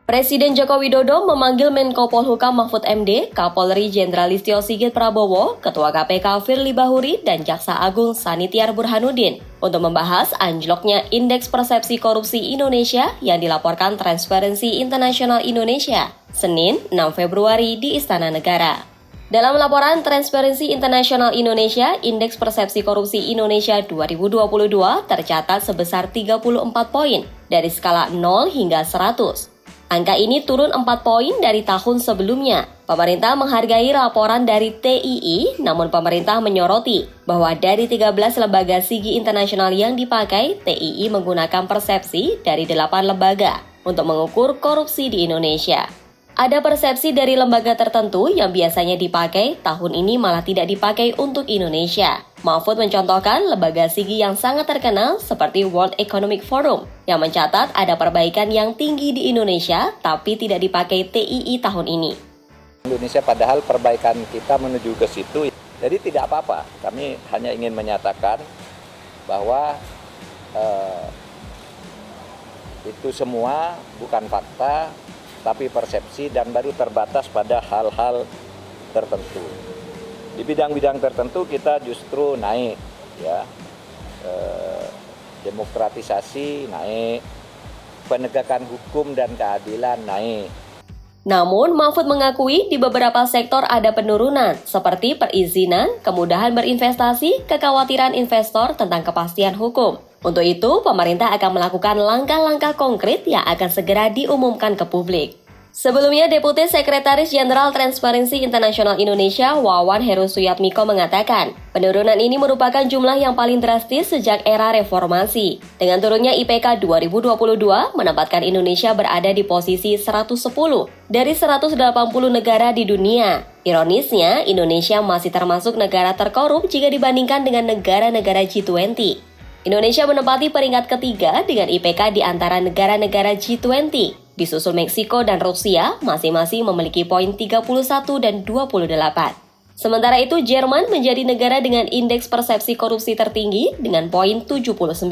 Presiden Joko Widodo memanggil Menko Polhukam Mahfud MD, Kapolri Jenderal Listio Sigit Prabowo, Ketua KPK Firly Bahuri, dan Jaksa Agung Sanitiar Burhanuddin untuk membahas anjloknya Indeks Persepsi Korupsi Indonesia yang dilaporkan Transparency International Indonesia, Senin 6 Februari di Istana Negara. Dalam laporan Transparency International Indonesia, Indeks Persepsi Korupsi Indonesia 2022 tercatat sebesar 34 poin dari skala 0 hingga 100. Angka ini turun 4 poin dari tahun sebelumnya. Pemerintah menghargai laporan dari TII, namun pemerintah menyoroti bahwa dari 13 lembaga sigi internasional yang dipakai, TII menggunakan persepsi dari 8 lembaga untuk mengukur korupsi di Indonesia. Ada persepsi dari lembaga tertentu yang biasanya dipakai, tahun ini malah tidak dipakai untuk Indonesia. Mahfud mencontohkan lembaga sigi yang sangat terkenal seperti World Economic Forum yang mencatat ada perbaikan yang tinggi di Indonesia tapi tidak dipakai TII tahun ini. Indonesia padahal perbaikan kita menuju ke situ, jadi tidak apa-apa. Kami hanya ingin menyatakan bahwa itu semua bukan fakta, tapi persepsi dan baru terbatas pada hal-hal tertentu. Di bidang-bidang tertentu kita justru naik, ya, demokratisasi naik, penegakan hukum dan keadilan naik. Namun, Mahfud mengakui di beberapa sektor ada penurunan, seperti perizinan, kemudahan berinvestasi, kekhawatiran investor tentang kepastian hukum. Untuk itu, pemerintah akan melakukan langkah-langkah konkret yang akan segera diumumkan ke publik. Sebelumnya, Deputi Sekretaris Jenderal Transparency International Indonesia, Wawan Heru Suyatmiko mengatakan, penurunan ini merupakan jumlah yang paling drastis sejak era reformasi. Dengan turunnya IPK 2022, menempatkan Indonesia berada di posisi 110 dari 180 negara di dunia. Ironisnya, Indonesia masih termasuk negara terkorup jika dibandingkan dengan negara-negara G20. Indonesia menempati peringkat ketiga dengan IPK di antara negara-negara G20. Disusul Meksiko dan Rusia, masing-masing memiliki poin 31 dan 28. Sementara itu, Jerman menjadi negara dengan indeks persepsi korupsi tertinggi dengan poin 79.